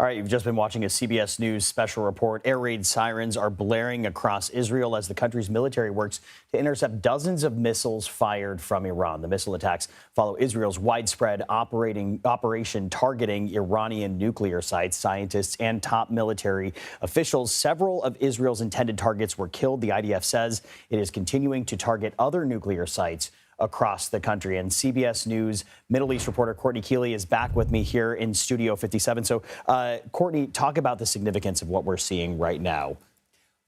All right, you've just been watching a CBS News special report. Air raid sirens are blaring across Israel as the country's military works to intercept dozens of missiles fired from Iran. The missile attacks follow Israel's widespread operation targeting Iranian nuclear sites. Scientists and top military officials, several of Israel's intended targets were killed. The IDF says it is continuing to target other nuclear sites across the country. And CBS News Middle East reporter Courtney Kealy is back with me here in Studio 57. So, Courtney, talk about the significance of what we're seeing right now.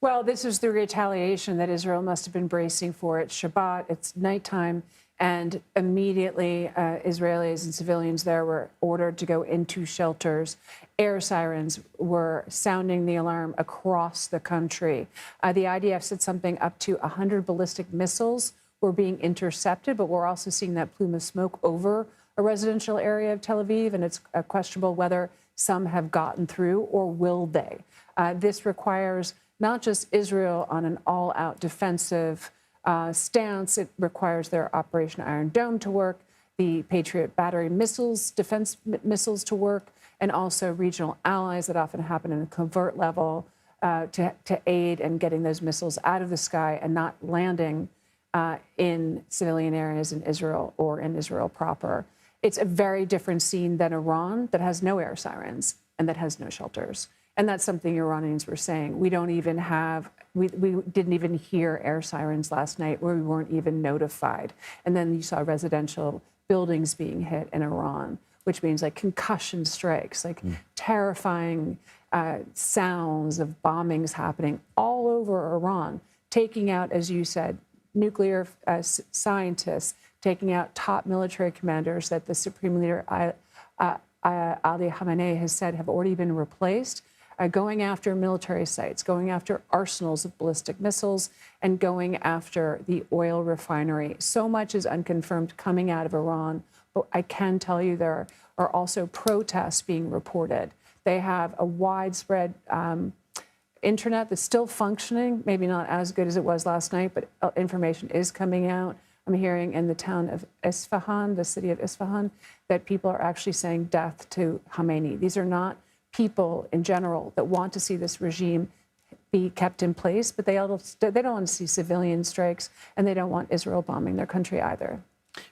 Well, this is the retaliation that Israel must have been bracing for. It's Shabbat, it's nighttime, and immediately Israelis and civilians there were ordered to go into shelters. Air sirens were sounding the alarm across the country. The IDF said something up to 100 ballistic missiles were being intercepted, but we're also seeing that plume of smoke over a residential area of Tel Aviv, and it's questionable whether some have gotten through or will they. This requires not just Israel on an all-out defensive stance, it requires their Operation Iron Dome to work, the Patriot battery missiles, defense missiles to work, and also regional allies that often happen in a covert level to aid in getting those missiles out of the sky and not landing in civilian areas in Israel or in Israel proper. It's a very different scene than Iran that has no air sirens and that has no shelters. And that's something Iranians were saying. We don't even have, we didn't even hear air sirens last night, where we weren't even notified. And then you saw residential buildings being hit in Iran, which means like concussion strikes, like terrifying sounds of bombings happening all over Iran, taking out, as you said, nuclear scientists, taking out top military commanders that the Supreme Leader Ali Khamenei has said have already been replaced, going after military sites, going after arsenals of ballistic missiles, and going after the oil refinery. So much is unconfirmed coming out of Iran, but I can tell you there are also protests being reported. They have a widespread internet that's still functioning, maybe not as good as it was last night, but information is coming out. I'm hearing in the town of Isfahan, the city of Isfahan, that people are actually saying death to Khamenei. These are not people in general that want to see this regime be kept in place, but they don't want to see civilian strikes, and they don't want Israel bombing their country either.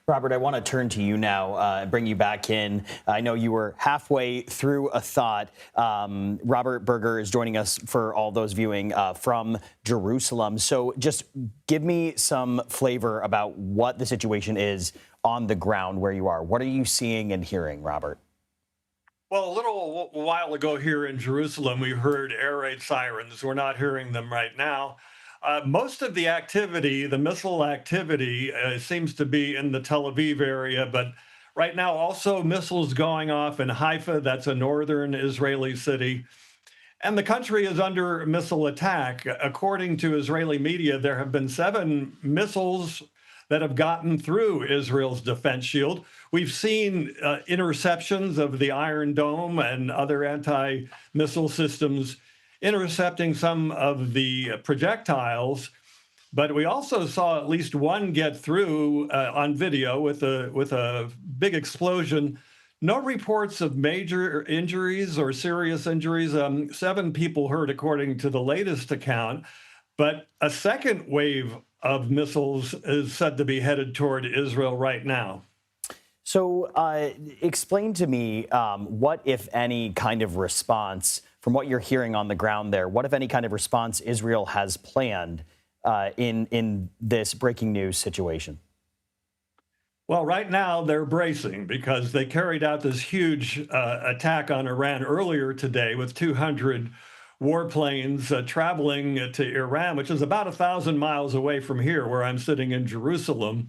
Robert, I want to turn to you now and bring you back in. I know you were halfway through a thought. Robert Berger is joining us for all those viewing from Jerusalem. So just give me some flavor about what the situation is on the ground where you are. What are you seeing and hearing, Robert? Well, a little while ago here in Jerusalem, we heard air raid sirens. We're not hearing them right now. Most of the activity, the missile activity, seems to be in the Tel Aviv area, but right now also missiles going off in Haifa, that's a northern Israeli city. And the country is under missile attack. According to Israeli media, there have been 7 missiles that have gotten through Israel's defense shield. We've seen interceptions of the Iron Dome and other anti-missile systems intercepting some of the projectiles, but we also saw at least one get through on video with a big explosion. No reports of major injuries or serious injuries. 7 people hurt, according to the latest account, but a second wave of missiles is said to be headed toward Israel right now. So explain to me what, if any, kind of response, from what you're hearing on the ground there, what, if any, kind of response Israel has planned in this breaking news situation? Well, right now they're bracing because they carried out this huge attack on Iran earlier today with 200 warplanes traveling to Iran, which is about 1,000 miles away from here, where I'm sitting in Jerusalem,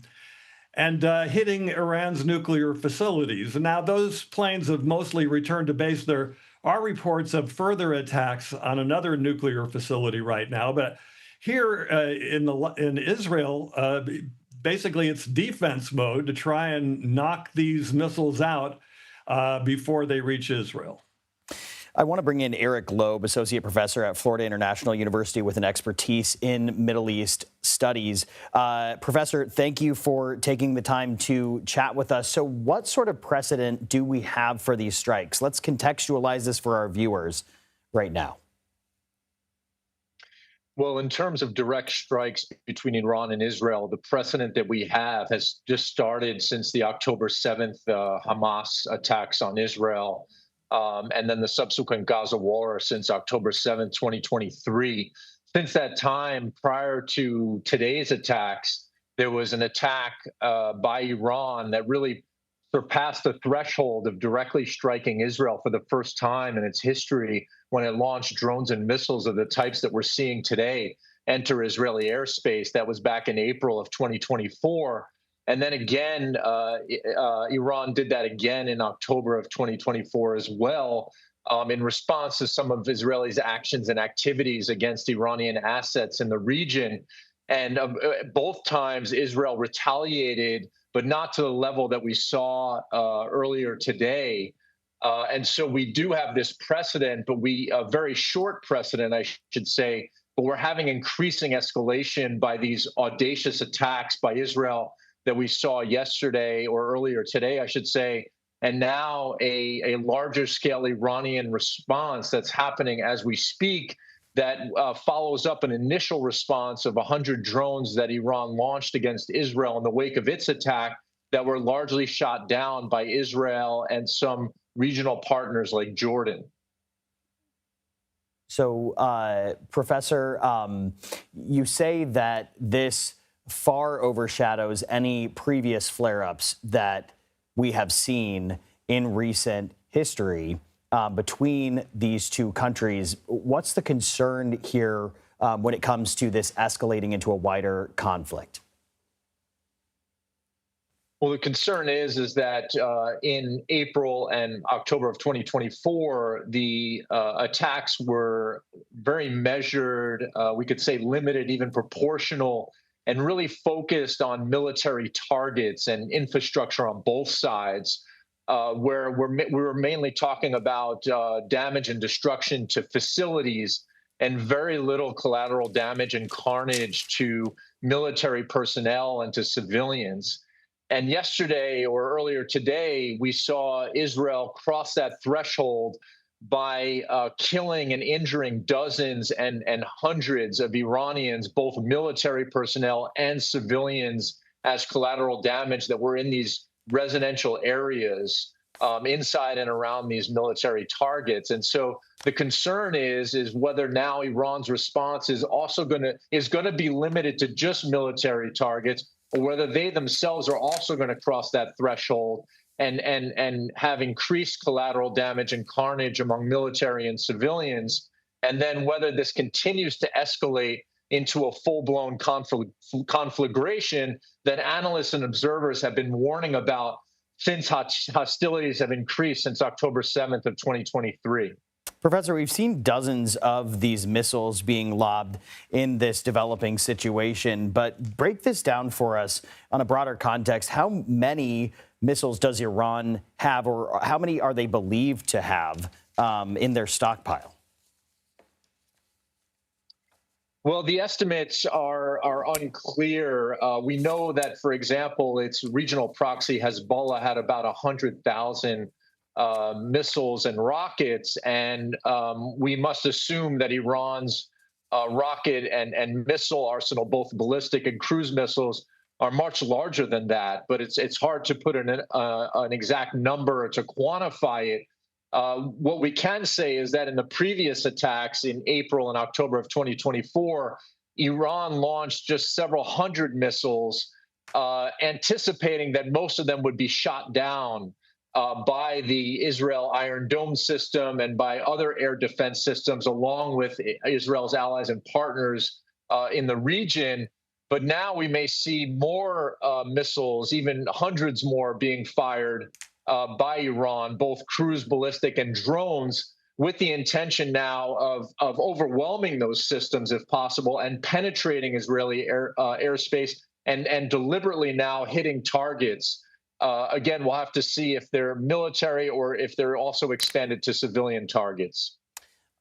and hitting Iran's nuclear facilities. Now, those planes have mostly returned to base. There are reports of further attacks on another nuclear facility right now, but here in Israel, basically it's defense mode to try and knock these missiles out before they reach Israel. I want to bring in Eric Loeb, associate professor at Florida International University with an expertise in Middle East studies. Professor, thank you for taking the time to chat with us. So what sort of precedent do we have for these strikes? Let's contextualize this for our viewers right now. Well, in terms of direct strikes between Iran and Israel, the precedent that we have has just started since the October 7th Hamas attacks on Israel, and then the subsequent Gaza war since October 7th, 2023. Since that time, prior to today's attacks, there was an attack by Iran that really surpassed the threshold of directly striking Israel for the first time in its history when it launched drones and missiles of the types that we're seeing today enter Israeli airspace. That was back in April of 2024. And then again, Iran did that again in October of 2024 as well, in response to some of Israel's actions and activities against Iranian assets in the region. And both times, Israel retaliated, but not to the level that we saw earlier today. And so we do have this precedent, but a very short precedent, I should say, but we're having increasing escalation by these audacious attacks by Israel that we saw yesterday or earlier today, I should say, and now a larger scale Iranian response that's happening as we speak that follows up an initial response of 100 drones that Iran launched against Israel in the wake of its attack that were largely shot down by Israel and some regional partners like Jordan. So, Professor, you say that this far overshadows any previous flare-ups that we have seen in recent history between these two countries. What's the concern here when it comes to this escalating into a wider conflict? Well, the concern is that in April and October of 2024, the attacks were very measured, we could say limited, even proportional, and really focused on military targets and infrastructure on both sides, where we were mainly talking about damage and destruction to facilities and very little collateral damage and carnage to military personnel and to civilians. And yesterday or earlier today, we saw Israel cross that threshold by killing and injuring dozens and hundreds of Iranians, both military personnel and civilians, as collateral damage that were in these residential areas inside and around these military targets. And so the concern is whether now Iran's response is also going to be limited to just military targets, or whether they themselves are also going to cross that threshold and have increased collateral damage and carnage among military and civilians, and then whether this continues to escalate into a full-blown conflagration that analysts and observers have been warning about since hostilities have increased since October 7th of 2023. Professor, we've seen dozens of these missiles being lobbed in this developing situation, but break this down for us on a broader context. How many missiles does Iran have, or how many are they believed to have in their stockpile? Well, the estimates are unclear. We know that, for example, its regional proxy Hezbollah had about 100,000 missiles and rockets, and we must assume that Iran's rocket and missile arsenal, both ballistic and cruise missiles, are much larger than that. But it's hard to put an exact number to quantify it. What we can say is that in the previous attacks in April and October of 2024, Iran launched just several hundred missiles, anticipating that most of them would be shot down by the Israel Iron Dome system and by other air defense systems, along with Israel's allies and partners in the region. But now we may see more missiles, even hundreds more, being fired by Iran, both cruise, ballistic, and drones, with the intention now of overwhelming those systems, if possible, and penetrating Israeli airspace and deliberately now hitting targets Again, we'll have to see if they're military or if they're also expanded to civilian targets.